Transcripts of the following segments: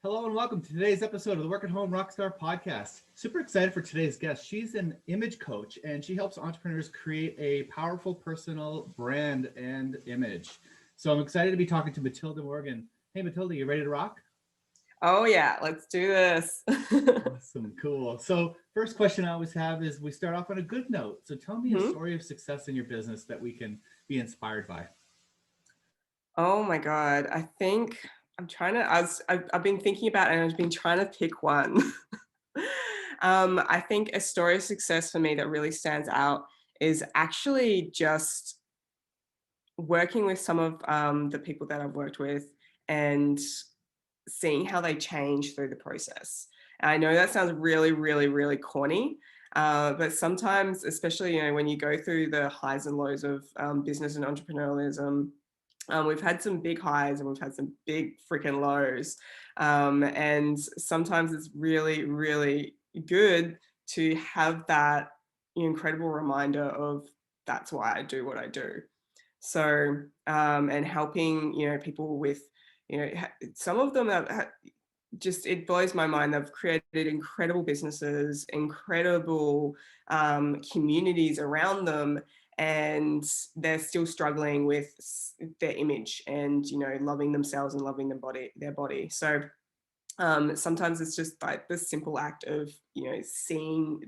Hello and welcome to today's episode of the Work at Home Rockstar podcast. Super excited for today's guest. She's an image coach and she helps entrepreneurs create a powerful personal brand and image. So I'm excited to be talking to Matilda Morgan. Hey Matilda, you ready to rock? Oh yeah, let's do this. Awesome, cool. So first question I always have is we start off on a good note. So tell me a Mhm. story of success in your business that we can be inspired by. Oh my God, I think I'm trying to. I've been thinking about it and I've been trying to pick one. I think a story of success for me that really stands out is actually just working with some of the people that I've worked with and seeing how they change through the process. And I know that sounds really, really, really corny, but sometimes, especially when you go through the highs and lows of business and entrepreneurialism, we've had some big highs and we've had some big freaking lows, and sometimes it's really, really good to have that incredible reminder of that's why I do what I do. So, and helping, people with, some of them have just, it blows my mind. They've created incredible businesses, incredible communities around them, and they're still struggling with their image and, loving themselves and loving their body. So, sometimes it's just like the simple act of seeing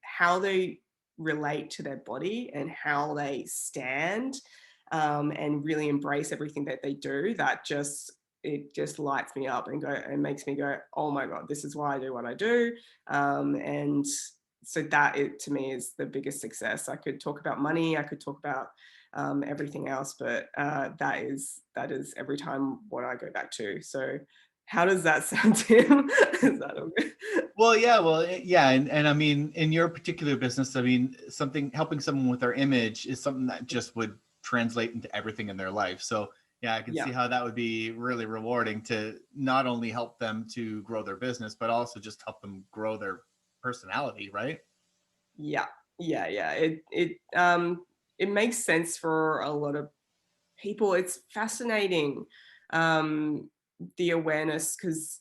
how they relate to their body and how they stand, and really embrace everything that they do. It just lights me up and makes me go, oh my God, this is why I do what I do. And so that, it to me, is the biggest success. I could talk about money, I could talk about everything else, but that is every time what I go back to. So how does that sound, Tim? Is that all good? Well, yeah, and I mean, in your particular business, I mean, something helping someone with their image is something that just would translate into everything in their life. So yeah, I can Yeah, see how that would be really rewarding to not only help them to grow their business, but also just help them grow their personality, right? yeah, yeah. It makes sense for a lot of people. It's fascinating, um, the awareness, because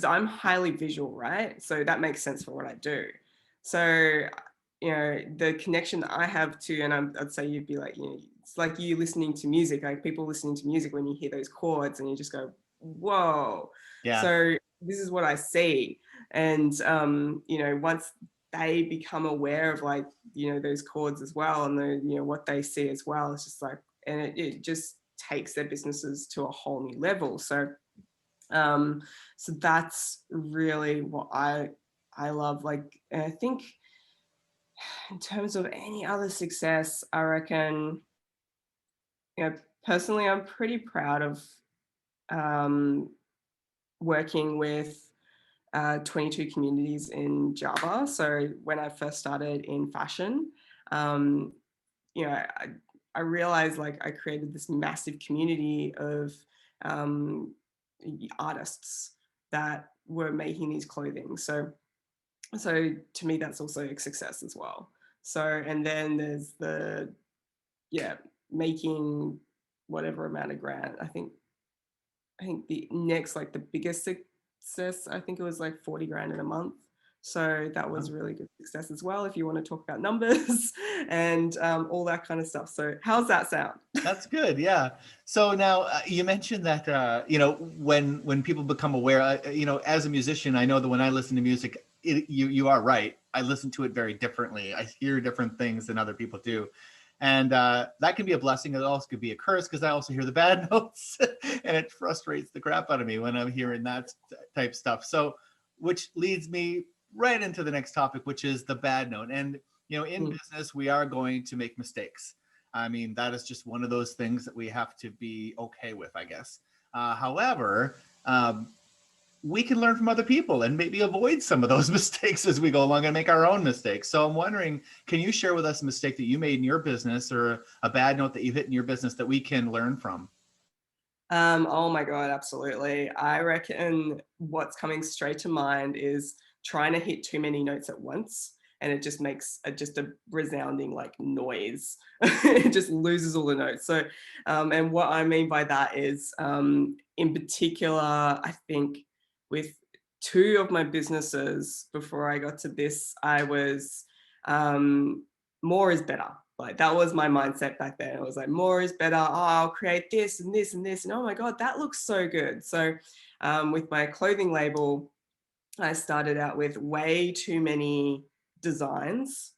I'm highly visual, right? So that makes sense for what I do. So, the connection that I have to, and I'd say you'd be like, it's like you listening to music, like people listening to music when you hear those chords and you just go, whoa. Yeah. So this is what I see. And, once they become aware of, like, those chords as well, and what they see as well, it's just like, and it just takes their businesses to a whole new level. Um, so that's really what I love. Like, and I think in terms of any other success, I reckon, you know, personally, I'm pretty proud of um, working with 22 communities in Java. So when I first started in fashion, um, you know, I, I realized, like, I created this massive community of um, artists that were making these clothing. So to me, that's also a success as well. So, and then there's yeah, making whatever amount of grant. I think the next, like, the biggest success, I think it was like 40 grand in a month. So that was really good success as well, if you want to talk about numbers and all that kind of stuff. So how's that sound? That's good. Yeah. So now you mentioned that when people become aware, as a musician, I know that when I listen to music, you are right. I listen to it very differently. I hear different things than other people do, and that can be a blessing. It also could be a curse because I also hear the bad notes, and it frustrates the crap out of me when I'm hearing that type stuff. So, which leads me right into the next topic, which is the bad note. And in Mm. business, we are going to make mistakes. I mean, that is just one of those things that we have to be okay with, I guess. However, we can learn from other people and maybe avoid some of those mistakes as we go along and make our own mistakes. So I'm wondering, can you share with us a mistake that you made in your business or a bad note that you hit in your business that we can learn from? Oh my God, absolutely. I reckon what's coming straight to mind is trying to hit too many notes at once. And it just makes just a resounding, like, noise. It just loses all the notes. So, and what I mean by that is, in particular, I think with two of my businesses before I got to this, I was more is better. Like that was my mindset back then. I was like, more is better. Oh, I'll create this and this and this. And oh my God, that looks so good. So with my clothing label, I started out with way too many designs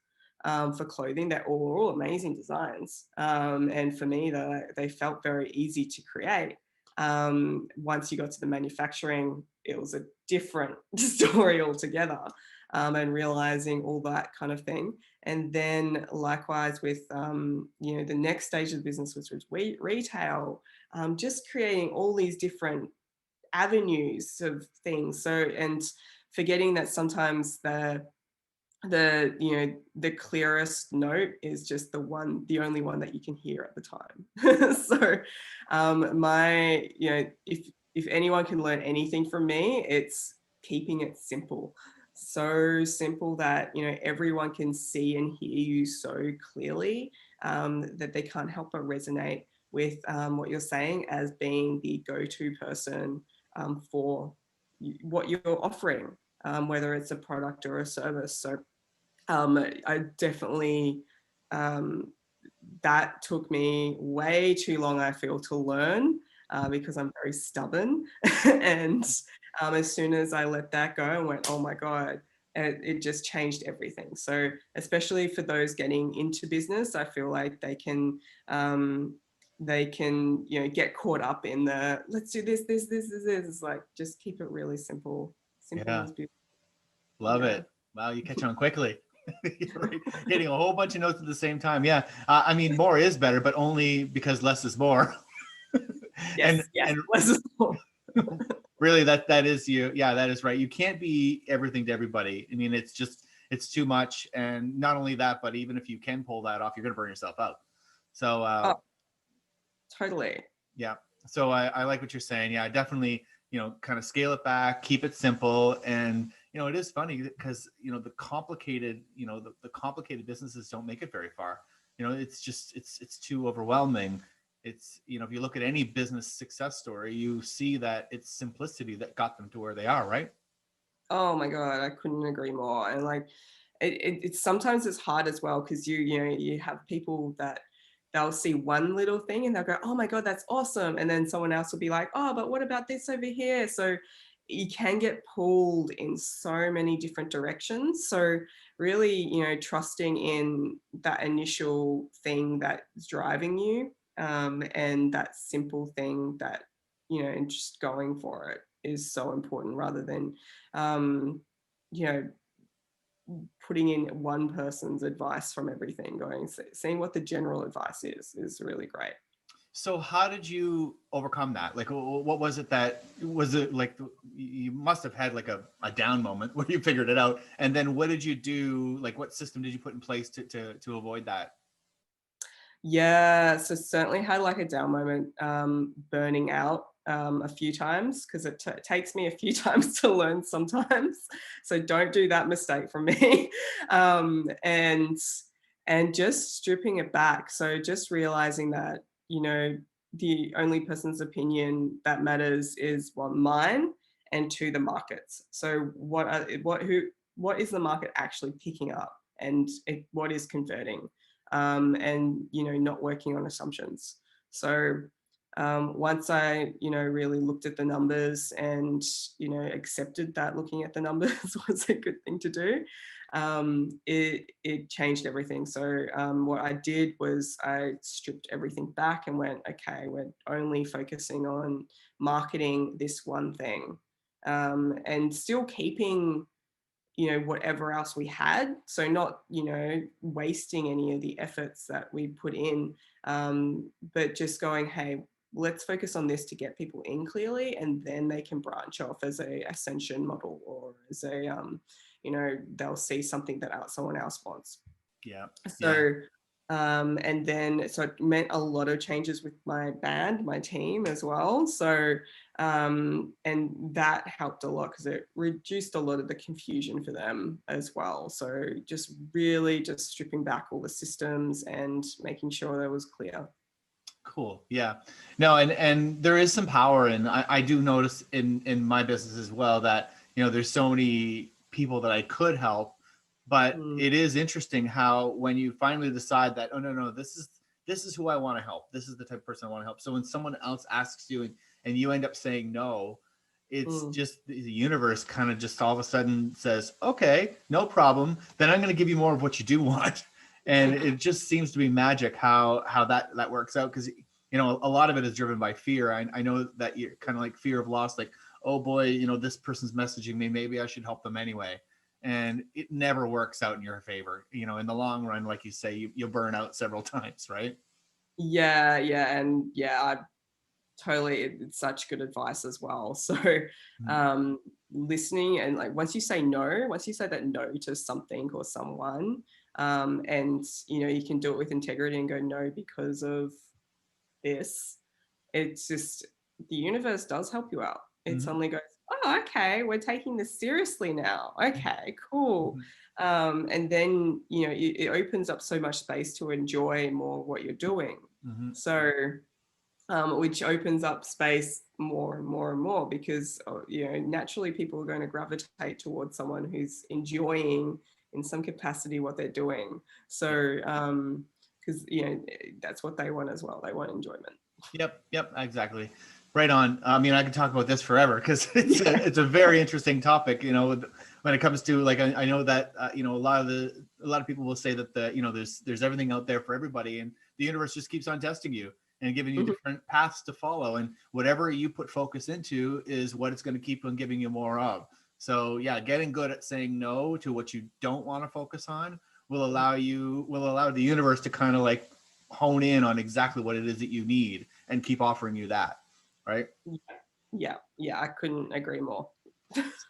for clothing. They're all amazing designs. And for me, they felt very easy to create. Once you got to the manufacturing, it was a different story altogether, and realizing all that kind of thing. And then likewise with, the next stage of the business, which was retail, just creating all these different avenues of things. So, and forgetting that sometimes the clearest note is just the only one that you can hear at the time. So my if anyone can learn anything from me, it's keeping it simple, so simple that everyone can see and hear you so clearly, that they can't help but resonate with what you're saying as being the go-to person for what you're offering, whether it's a product or a service. So I definitely, that took me way too long, I feel, to learn, because I'm very stubborn. And as soon as I let that go and went, oh my God, it just changed everything. So especially for those getting into business, I feel like they can get caught up in the let's do this. It's like just keep it really simple. Simple Yeah, as beautiful. love Yeah. it. Wow, you catch on quickly. Right. Hitting a whole bunch of notes at the same time. Yeah, I mean, more is better, but only because less is more. and Yes. and Less is more. really, that is you. Yeah, that is right. You can't be everything to everybody. I mean, it's too much. And not only that, but even if you can pull that off, you're going to burn yourself out. So Oh, totally. yeah. So I like what you're saying. Yeah, I definitely, kind of scale it back, keep it simple. And, it is funny because, the complicated, the complicated businesses don't make it very far. It's just, it's too overwhelming. It's, if you look at any business success story, you see that it's simplicity that got them to where they are, right? Oh my God, I couldn't agree more. And like, it's sometimes it's hard as well because you have people that they'll see one little thing and they'll go, oh my God, that's awesome. And then someone else will be like, oh, but what about this over here? So you can get pulled in so many different directions. So really, trusting in that initial thing that's driving you, and that simple thing that, and just going for it is so important rather than, um, you know, putting in one person's advice from everything, seeing what the general advice is really great. So how did you overcome that? Like, what was it that was it like? You must have had like a down moment where you figured it out, and then what did you do? Like, what system did you put in place to avoid that? Yeah, so certainly had like a down moment, burning out a few times because it takes me a few times to learn sometimes. So don't do that mistake from me. And just stripping it back. So just realizing that the only person's opinion that matters is one, mine, and two, the markets. So what is the market actually picking up, and what is converting, and not working on assumptions. So once I really looked at the numbers and accepted that looking at the numbers was a good thing to do, it changed everything. So what I did was I stripped everything back and went, okay, we're only focusing on marketing this one thing, and still keeping whatever else we had. So not, wasting any of the efforts that we put in, but just going, hey, let's focus on this to get people in clearly, and then they can branch off as a ascension model or as a, they'll see something that someone else wants. Yeah, yeah. So, and then, so it meant a lot of changes with my band, my team as well. So, and that helped a lot because it reduced a lot of the confusion for them as well. So just really just stripping back all the systems and making sure that was clear. Cool. Yeah. No, and there is some power, and I do notice in my business as well that, there's so many people that I could help, but Mm, it is interesting how when you finally decide that, oh, no, this is who I want to help. This is the type of person I want to help. So when someone else asks you and you end up saying no, it's mm. just the universe kind of just all of a sudden says, okay, no problem. Then I'm going to give you more of what you do want. And it just seems to be magic how that works out, because a lot of it is driven by fear. I know that you're kind of like fear of loss, like, oh boy, this person's messaging me, maybe I should help them anyway. And it never works out in your favor. In the long run, like you say, you'll burn out several times, right? Yeah, yeah, and yeah, I totally, it's such good advice as well. So, Mhm. um, listening and like once you say no, once you say that no to something or someone, and you can do it with integrity and go no because of this, it's just the universe does help you out. It Mhm. suddenly goes, oh, okay, we're taking this seriously now. Okay, cool. Mhm. And then it opens up so much space to enjoy more what you're doing. Mhm. So which opens up space more and more and more because naturally people are going to gravitate towards someone who's enjoying in some capacity what they're doing. So because that's what they want as well. They want enjoyment. Yep, exactly. Right on. I mean, I could talk about this forever because it's a Yeah. it's a very interesting topic. When it comes to, like, I know that a lot of people will say that there's everything out there for everybody, and the universe just keeps on testing you and giving you Mhm. different paths to follow, and whatever you put focus into is what it's going to keep on giving you more of. So yeah, getting good at saying no to what you don't want to focus on will allow the universe to kind of like hone in on exactly what it is that you need and keep offering you that, right? Yeah, yeah, I couldn't agree more.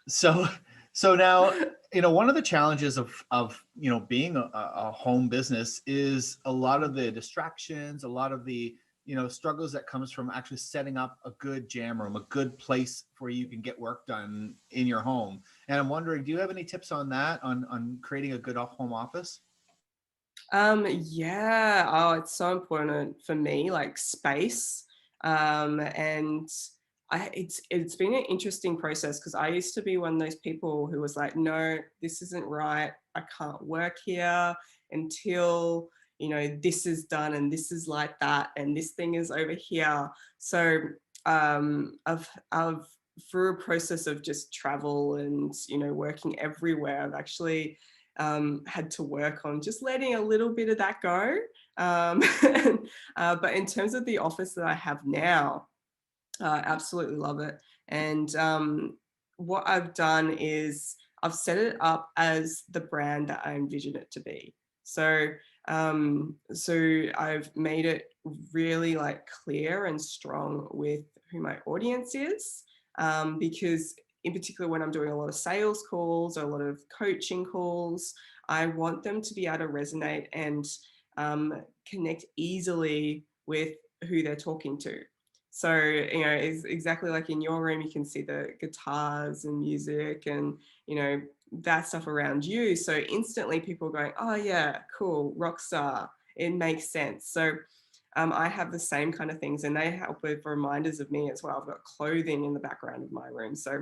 So so now, one of the challenges of being a home business is a lot of the distractions, a lot of the struggles that comes from actually setting up a good jam room, a good place where you can get work done in your home. And I'm wondering, do you have any tips on that, on creating a good home office? Yeah. Oh, it's so important for me, like space. And it's been an interesting process because I used to be one of those people who was like, no, this isn't right. I can't work here until this is done and this is like that and this thing is over here. So I've through a process of just travel and working everywhere, I've actually had to work on just letting a little bit of that go. Um, but in terms of the office that I have now, I absolutely love it. And what I've done is I've set it up as the brand that I envision it to be. So I've made it really like clear and strong with who my audience is, because in particular when I'm doing a lot of sales calls or a lot of coaching calls, I want them to be able to resonate and connect easily with who they're talking to. So, it's exactly like in your room, you can see the guitars and music and, that stuff around you. So instantly people are going, oh yeah, cool, rock star. It makes sense. So I have the same kind of things and they help with reminders of me as well. I've got clothing in the background of my room. So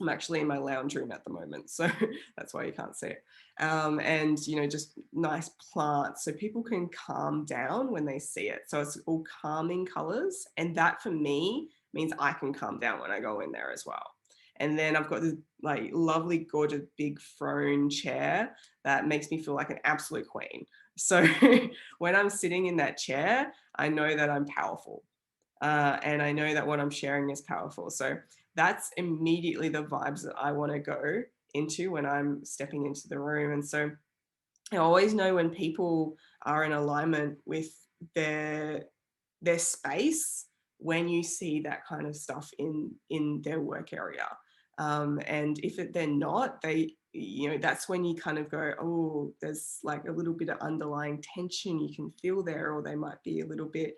I'm actually in my lounge room at the moment, so that's why you can't see it. And just nice plants, so people can calm down when they see it. So it's all calming colors, and that for me means I can calm down when I go in there as well. And then I've got this like lovely, gorgeous, big throne chair that makes me feel like an absolute queen. So when I'm sitting in that chair, I know that I'm powerful. And I know that what I'm sharing is powerful. So that's immediately the vibes that I want to go into when I'm stepping into the room. And so I always know when people are in alignment with their their space when you see that kind of stuff in their work area. And if they're not, that's when you kind of go, oh, there's like a little bit of underlying tension you can feel there, or they might be a little bit,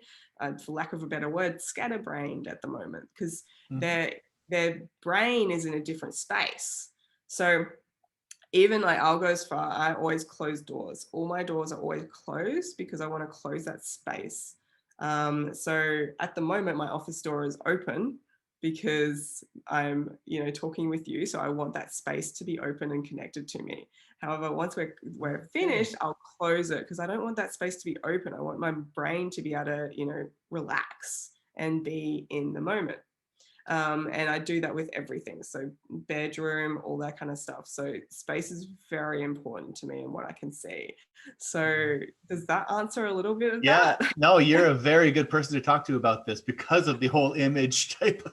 for lack of a better word, scatterbrained at the moment because Mhm. their brain is in a different space. So even like I'll go as far, I always close doors. All my doors are always closed because I want to close that space So at the moment, my office door is open because I'm, talking with you. So I want that space to be open and connected to me. However, once we're Okay. finished, I'll close it because I don't want that space to be open. I want my brain to be able to, relax and be in the moment. And I do that with everything. So bedroom, all that kind of stuff. So space is very important to me and what I can see. So does that answer a little bit of Yeah, that? no, you're a very good person to talk to about this because of the whole image type,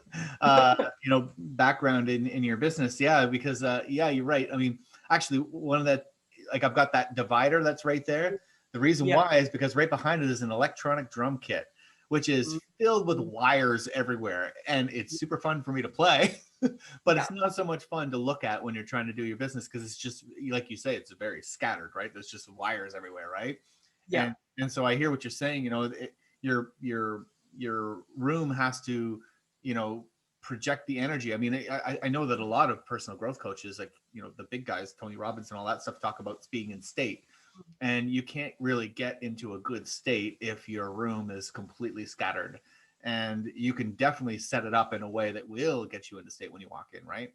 background in your business. Yeah, because yeah, you're right. I mean, actually, one of that, like I've got that divider that's right there. The reason Yeah. why is because right behind it is an electronic drum kit, which is filled with Mhm. wires everywhere, and it's super fun for me to play. But Yeah. it's not so much fun to look at when you're trying to do your business because it's just like you say, it's very scattered, right? There's just wires everywhere, right? Yeah. And so I hear what you're saying. Your room has to, you know, project the energy. I mean, I know that a lot of personal growth coaches, like the big guys, Tony Robbins and all that stuff, talk about being in state. And you can't really get into a good state if your room is completely scattered. And you can definitely set it up in a way that will get you into state when you walk in, right?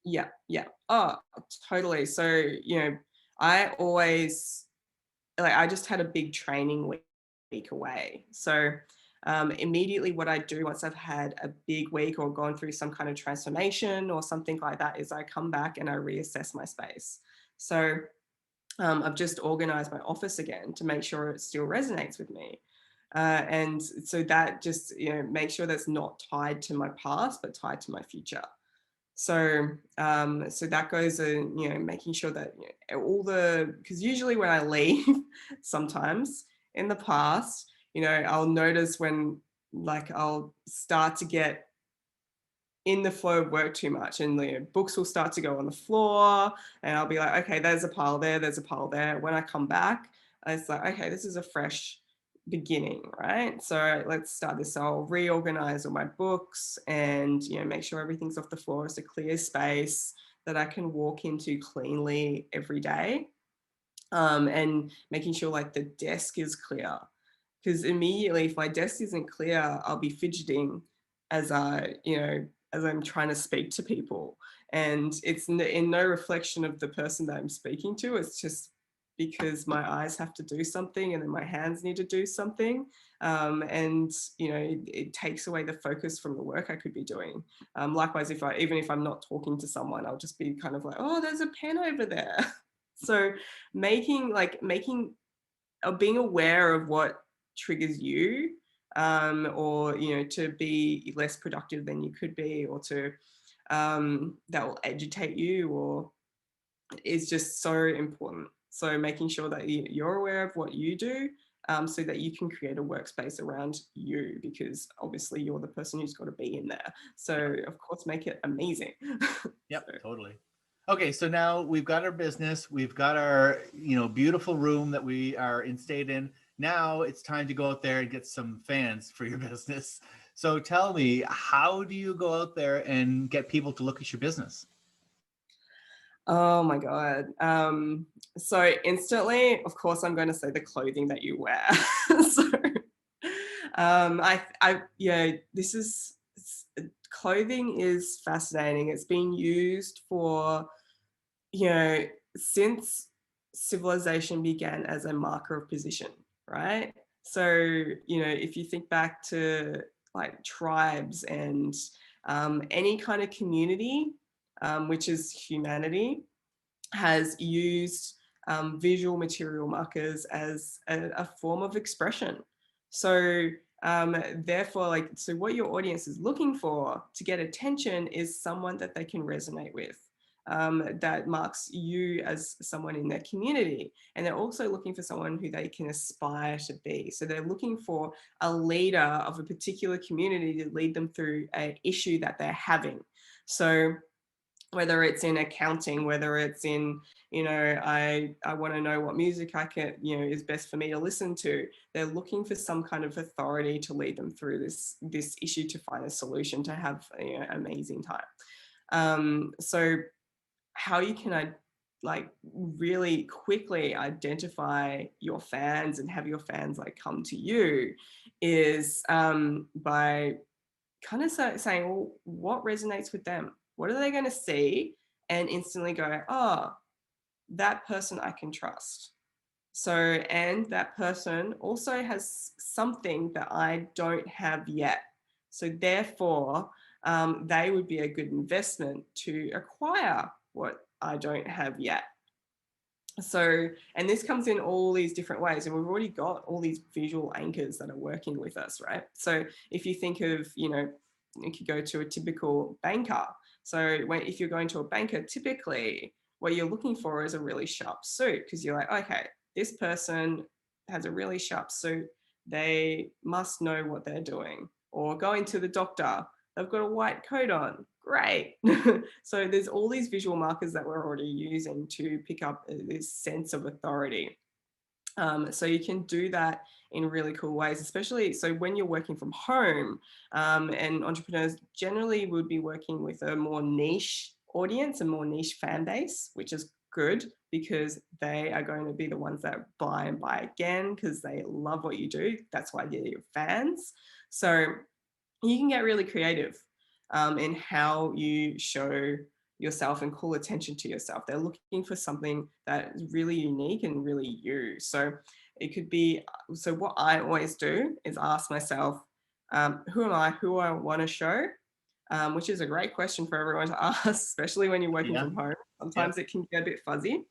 Yeah. Yeah. Oh, totally. So, I always like I just had a big training week away. So immediately what I do once I've had a big week or gone through some kind of transformation or something like that is I come back and I reassess my space. So I've just organized my office again to make sure it still resonates with me. And so that just, make sure that's not tied to my past, but tied to my future. So that goes in, making sure that all the because usually when I leave, sometimes in the past, I'll notice when like I'll start to get in the flow of work too much, and books will start to go on the floor, and I'll be like, okay, there's a pile there, there's a pile there. When I come back, it's like, okay, this is a fresh beginning, right? So let's start this. So I'll reorganize all my books and make sure everything's off the floor. It's a clear space that I can walk into cleanly every day, and making sure like the desk is clear. Because immediately, if my desk isn't clear, I'll be fidgeting as as I'm trying to speak to people, and it's in no reflection of the person that I'm speaking to. It's just because my eyes have to do something, and then my hands need to do something, and it takes away the focus from the work I could be doing. Likewise, even if I'm not talking to someone, I'll just be kind of like, oh, there's a pen over there. So making being aware of what triggers you, or to be less productive than you could be, or to that will agitate you, or is just so important. So making sure that you're aware of what you do, so that you can create a workspace around you, because obviously you're the person who's got to be in there. So of course, make it amazing. Yep, So, totally. Okay, so now we've got our business, we've got our, beautiful room that we are in state in. Now it's time to go out there and get some fans for your business. So tell me, how do you go out there and get people to look at your business? oh my god. So instantly, of course, I'm going to say the clothing that you wear. So, yeah, this is clothing is fascinating. It's been used for you know, since civilization began as a marker of position, right? So, if you think back to like tribes and any kind of community, which is humanity, has used visual material markers as a form of expression. So, therefore, so what your audience is looking for to get attention is someone that they can resonate with. That marks you as someone in their community. And they're also looking for someone who they can aspire to be. So they're looking for a leader of a particular community to lead them through an issue that they're having. So whether it's in accounting, whether it's in, I want to know what music I can, is best for me to listen to. They're looking for some kind of authority to lead them through this issue, to find a solution, to have amazing time. So how you can like really quickly identify your fans and have your fans like come to you is by kind of saying, well, what resonates with them? What are they going to see? And instantly go, oh, that person I can trust. So, and that person also has something that I don't have yet. So, therefore, they would be a good investment to acquire what I don't have yet. So, and this comes in all these different ways, and we've already got all these visual anchors that are working with us, right? So, if you think of, you could go to a typical banker. So, if you're going to a banker, typically what you're looking for is a really sharp suit, because you're like, okay, this person has a really sharp suit. They must know what they're doing. Or going to the doctor, they've got a white coat on. Great. So there's all these visual markers that we're already using to pick up this sense of authority. So you can do that in really cool ways, especially so when you're working from home, and entrepreneurs generally would be working with a more niche audience, a more niche fan base, which is good because they are going to be the ones that buy and buy again because they love what you do. That's why they're your fans. So you can get really creative in how you show yourself and call attention to yourself. They're looking for something that is really unique and really you. So it could be, so what I always do is ask myself, who am I? Who I want to show? Which is a great question for everyone to ask, especially when you're working Yeah. from home. Yep. Sometimes it can get a bit fuzzy.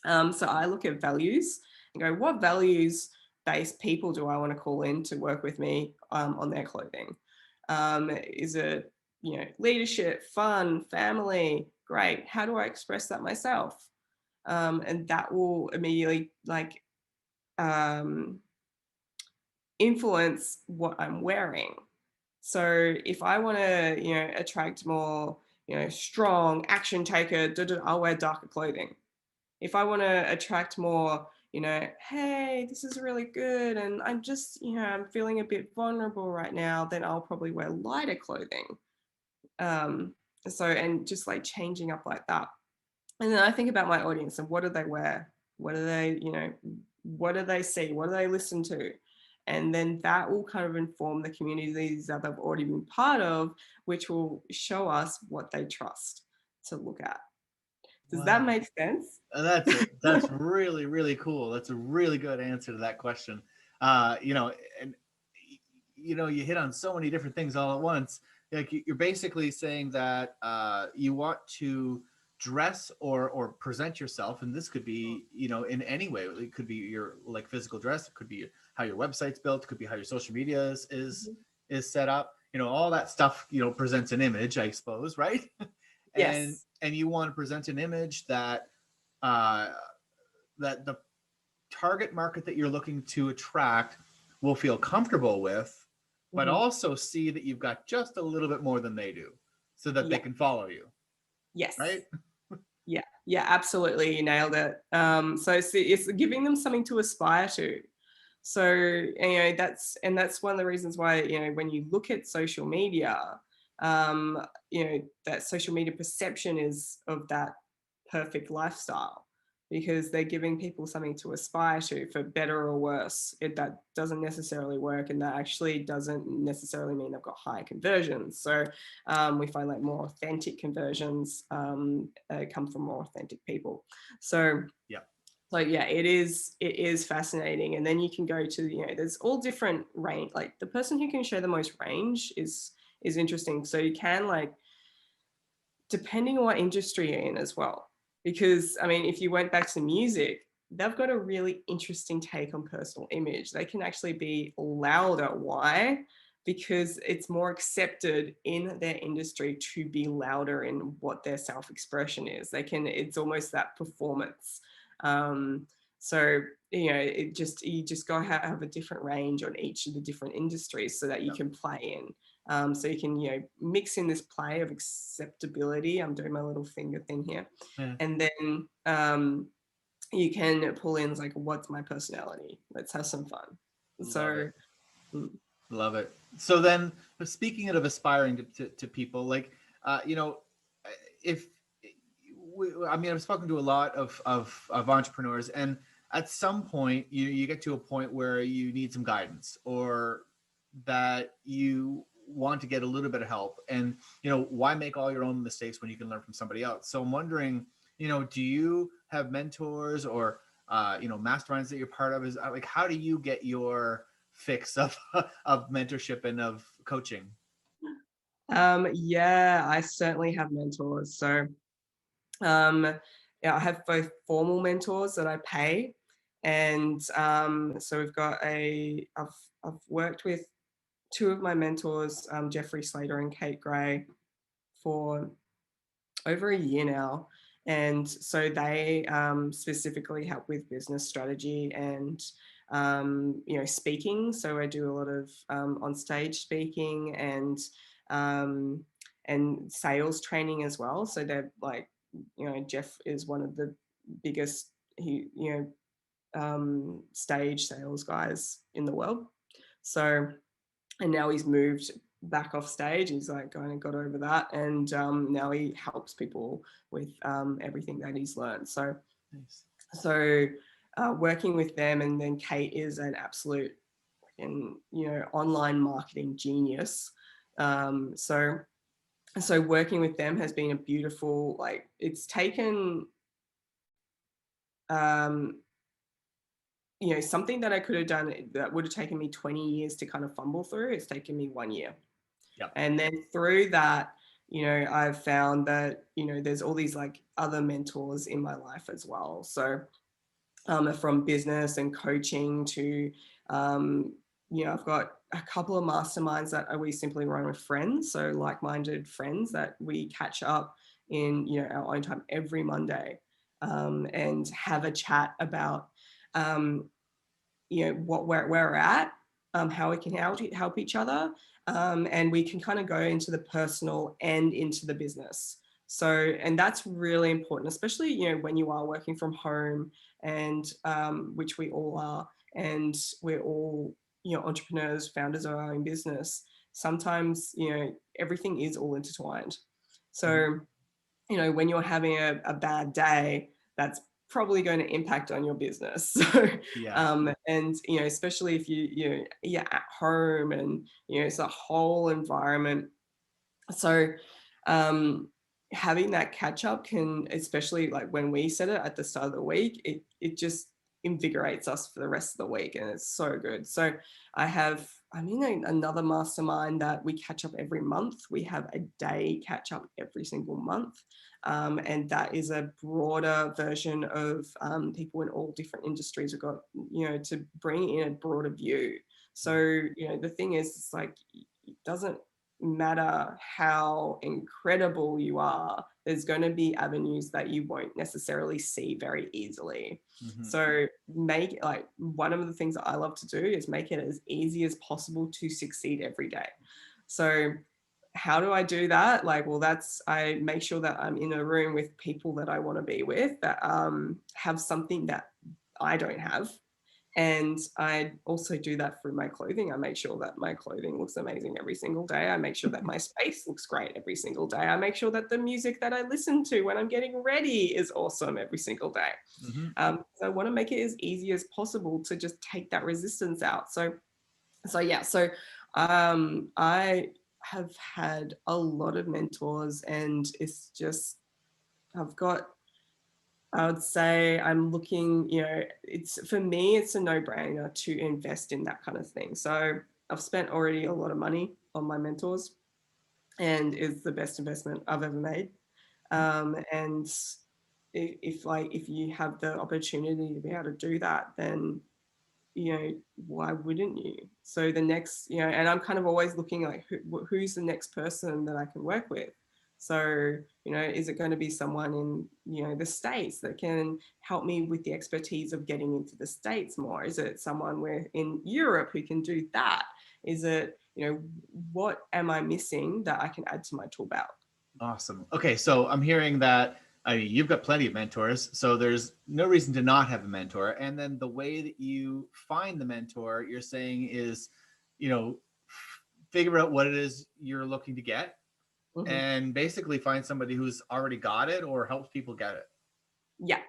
So I look at values and go, what values based people do I want to call in to work with me on their clothing? Is it, leadership, fun, family? Great. How do I express that myself? And that will immediately um, influence what I'm wearing. So if I want to, attract more, strong action taker, I'll wear darker clothing. If I want to attract more, hey, this is really good, and I'm just, I'm feeling a bit vulnerable right now, then I'll probably wear lighter clothing. Um, so, and just like changing up like that. And then I think about my audience and what do they wear? What do they, what do they see? What do they listen to? And then that will kind of inform the communities that they've already been part of, which will show us what they trust to look at. Does that Wow. make sense? That's really, really cool. That's a really good answer to that question. And you hit on so many different things all at once. Like you're basically saying that you want to dress or present yourself, and this could be in any way. It could be your like physical dress. It could be how your website's built. It could be how your social media is set up. All that stuff presents an image, I suppose, right? and Yes. and you want to present an image that uh, that the target market that you're looking to attract will feel comfortable with, but Mhm. also see that you've got just a little bit more than they do so that they Yeah. can follow you, Yes. right? Yeah. Yeah. Absolutely. You nailed it. So it's giving them something to aspire to. So that's one of the reasons why when you look at social media, that social media perception is of that perfect lifestyle because they're giving people something to aspire to for better or worse. That doesn't necessarily work, and that actually doesn't necessarily mean they've got high conversions. So we find like more authentic conversions come from more authentic people. So Yeah. yeah, it is fascinating. And then you can go to there's all different range. Like the person who can show the most range is interesting. So you can like depending on what industry you're in as well. Because I mean, if you went back to music, they've got a really interesting take on personal image. They can actually be louder. Why? Because it's more accepted in their industry to be louder in what their self-expression is. It's almost that performance. Um, so you just got to have a different range on each of the different industries so that you Yeah. can play in. So you can, mix in this play of acceptability. I'm doing my little finger thing here. Yeah. And then you can pull in like, what's my personality? Let's have some fun. Love it. So, mm, Love it. So then, speaking of aspiring to people, like, if I mean, I've spoken to a lot of entrepreneurs, and at some point, you get to a point where you need some guidance, or that you want to get a little bit of help. And why make all your own mistakes when you can learn from somebody else? So I'm wondering, do you have mentors or masterminds that you're part of? Is like, how do you get your fix of of mentorship and of coaching? Yeah, I certainly have mentors. So yeah, I have both formal mentors that I pay, and so we've got I've worked with two of my mentors, Jeffrey Slater and Kate Gray, for over a year now. And so they specifically help with business strategy and speaking. So I do a lot of on stage speaking um, and sales training as well. So they're like, Jeff is one of the biggest stage sales guys in the world. So and now he's moved back off stage. He's like kind of got over that, and now he helps people with everything that he's learned. So, Nice. so working with them, and then Kate is an absolute, online marketing genius. So, so working with them has been a beautiful. Like, it's taken. Um, something that I could have done that would have taken me 20 years to kind of fumble through, it's taken me 1 year. Yep. And then through that, I've found that, there's all these like other mentors in my life as well. So from business and coaching to, I've got a couple of masterminds that we simply run with friends. So like-minded friends that we catch up in, our own time every Monday, and have a chat about, um, what where we're at, how we can help each other, and we can kind of go into the personal and into the business. So, and that's really important, especially when you are working from home, and which we all are, and we're all entrepreneurs, founders of our own business. Sometimes everything is all intertwined. Mhm. So when you're having a bad day, that's probably going to impact on your business. So, Yeah. and especially if you're at home, and it's a whole environment. So, um, having that catch up can, especially like when we set it at the start of the week, it just invigorates us for the rest of the week, and it's so good. So, I'm in another mastermind that we catch up every month. We have a day catch up every single month. And that is a broader version of people in all different industries. We've got, to bring in a broader view. So, the thing is, it's like, it doesn't matter how incredible you are, there's going to be avenues that you won't necessarily see very easily. Mhm. So make like one of the things that I love to do is make it as easy as possible to succeed every day. So how do I do that? Like, well, I make sure that I'm in a room with people that I want to be with, that have something that I don't have. And I also do that through my clothing. I make sure that my clothing looks amazing every single day. I make sure that my space looks great every single day. I make sure that the music that I listen to when I'm getting ready is awesome every single day. Mhm. So I want to make it as easy as possible to just take that resistance out. So yeah, so I have had a lot of mentors, and it's just I've got I would say I'm looking, it's for me, it's a no-brainer to invest in that kind of thing. So I've spent already a lot of money on my mentors, and it's the best investment I've ever made. And if you have the opportunity to be able to do that, then why wouldn't you? So the next, and I'm kind of always looking like who's the next person that I can work with. So, is it going to be someone in, the States that can help me with the expertise of getting into the States more? Is it someone where in Europe who can do that? Is it, what am I missing that I can add to my tool belt? Awesome. Okay, so I'm hearing that, I mean, you've got plenty of mentors, so there's no reason to not have a mentor. And then the way that you find the mentor, you're saying is, you know, figure out what it is you're looking to get, Mhm. and basically find somebody who's already got it or helps people get it. Yeah,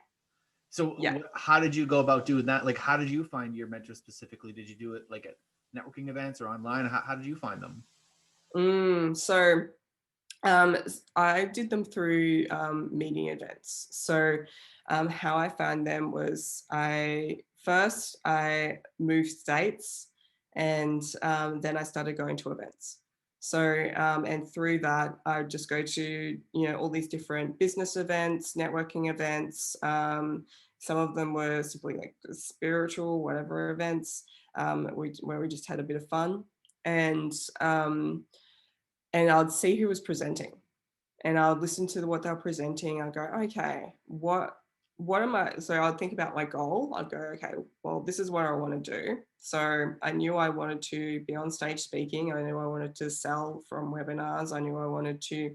So yeah. how did you go about doing that? Like, how did you find your mentors specifically? Did you do it like at networking events or online? How did you find them? So I did them through meeting events. So how I found them was I moved states, and then I started going to events. So and through that, I just go to all these different business events, networking events. Some of them were simply like spiritual, whatever events, where we just had a bit of fun, and um, and I'd see who was presenting, and I'll listen to what they're presenting. I'll go, okay, what am I? So I'll think about my goal. I'd go, okay, well, this is what I want to do. So I knew I wanted to be on stage speaking. I knew I wanted to sell from webinars. I knew I wanted to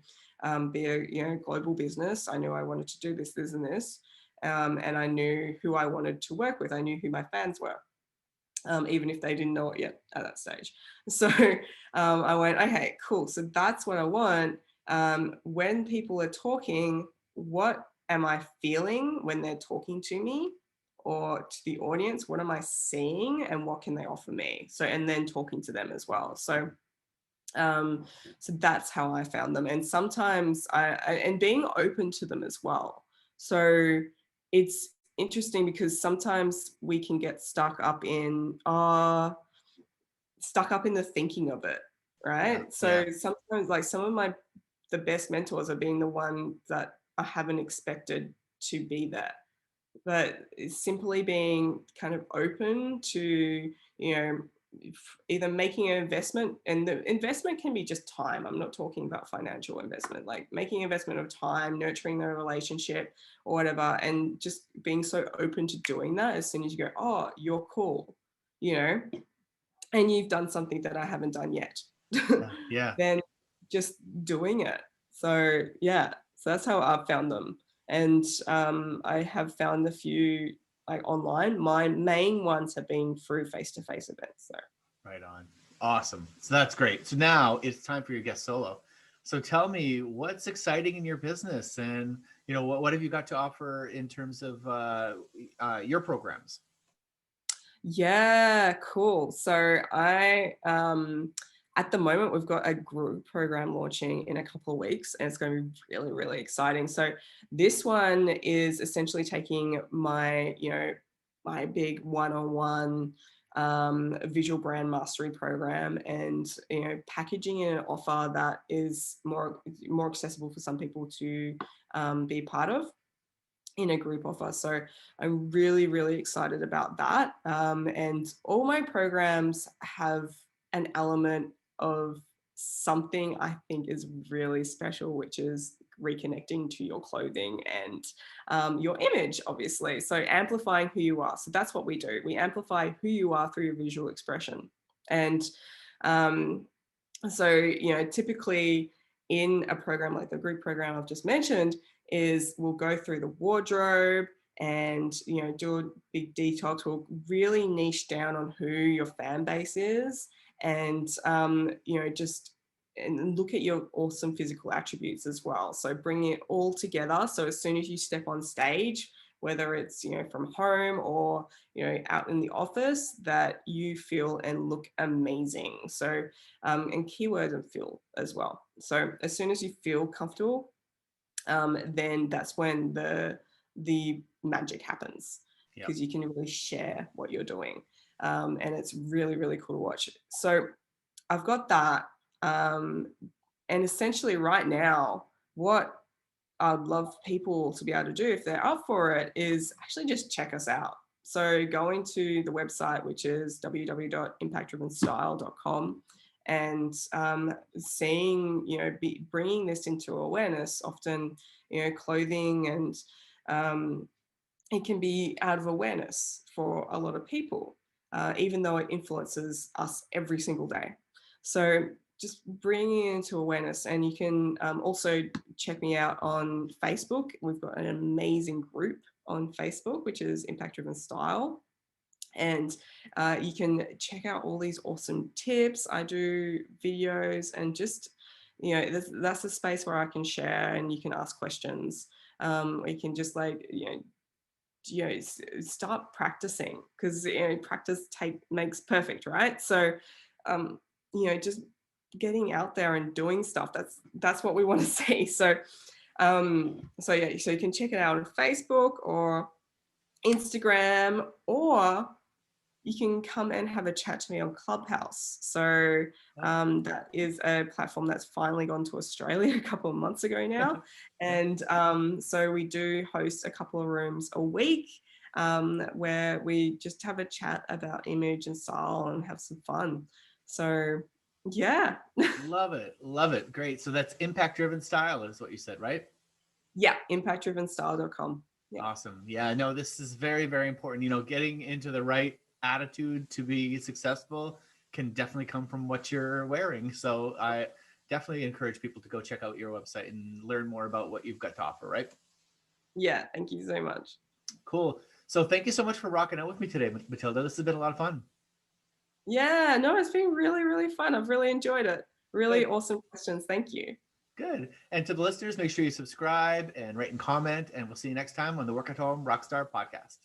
be a global business. I knew I wanted to do this, this, and this. And I knew who I wanted to work with. I knew who my fans were, even if they didn't know it yet at that stage. So I went, okay, cool. So that's what I want. When people are talking, what am I feeling when they're talking to me or to the audience? What am I seeing and what can they offer me? So, and then talking to them as well. Um, so that's how I found them. And sometimes and being open to them as well. So it's interesting because sometimes we can get stuck up in the thinking of it, Yeah, right? yeah, So sometimes like some of my the best mentors are being the one that I haven't expected to be there, but it's simply being kind of open to either making an investment, and the investment can be just time. I'm not talking about financial investment, like making investment of time, nurturing the relationship or whatever, and just being so open to doing that. As soon as you go, oh, you're cool, you know and you've done something that I haven't done yet, yeah, yeah. then just doing it. So yeah, so that's how I've found them. And I have found a few like online. My main ones have been through face-to-face events. So Right on. Awesome. So that's great. So now it's time for your guest solo. So tell me what's exciting in your business, and what have you got to offer in terms of your programs? yeah, cool. So I at the moment we've got a group program launching in a couple of weeks, and it's going to be really, really exciting. So this one is essentially taking my big one-on-one visual brand mastery program, and packaging in an offer that is more accessible for some people to be part of in a group offer. So I'm really, really excited about that. And all my programs have an element of something I think is really special, which is reconnecting to your clothing and your image, obviously. So amplifying who you are. So that's what we do. We amplify who you are through your visual expression. And um, so, typically in a program like the group program I've just mentioned, is we'll go through the wardrobe and do a big detox. We'll really niche down on who your fan base is, and just and look at your awesome physical attributes as well. So bringing it all together. So as soon as you step on stage, whether it's from home or out in the office, that you feel and look amazing. So and keywords and feel as well. So as soon as you feel comfortable, then that's when the magic happens, Yep. because you can really share what you're doing, and it's really, really cool to watch. So I've got that, um, and essentially right now, what I'd love people to be able to do if they're up for it is actually just check us out. So going to the website, which is www.impactdrivenstyle.com, and seeing, bringing this into awareness. Often, clothing and it can be out of awareness for a lot of people, even though it influences us every single day. So just bringing it into awareness. And you can also check me out on Facebook. We've got an amazing group on Facebook, which is Impact Driven Style. And you can check out all these awesome tips. I do videos and just that's a space where I can share and you can ask questions. We can just like, start practicing because practice makes perfect, right? So just getting out there and doing stuff, that's what we want to see. So yeah, so you can check it out on Facebook or Instagram, or you can come and have a chat to me on Clubhouse. So Oh, that is a platform that's finally gone to Australia a couple of months ago now. yeah. And so we do host a couple of rooms a week where we just have a chat about image and style and have some fun. So yeah, Love it. Love it. Great. So that's impact driven style is what you said, right? yeah, impactdrivenstyle.com. Yeah. Awesome. Yeah, no, this is very, very important. Getting into the right attitude to be successful can definitely come from what you're wearing. So I definitely encourage people to go check out your website and learn more about what you've got to offer, right? Yeah, thank you so much. Cool. So thank you so much for rocking out with me today, Matilda. This has been a lot of fun. Yeah, no, it's been really, really fun. I've really enjoyed it. Really Good. awesome questions. Thank you. Good. And to the listeners, make sure you subscribe and rate and comment. And we'll see you next time on the Work at Home Rockstar podcast.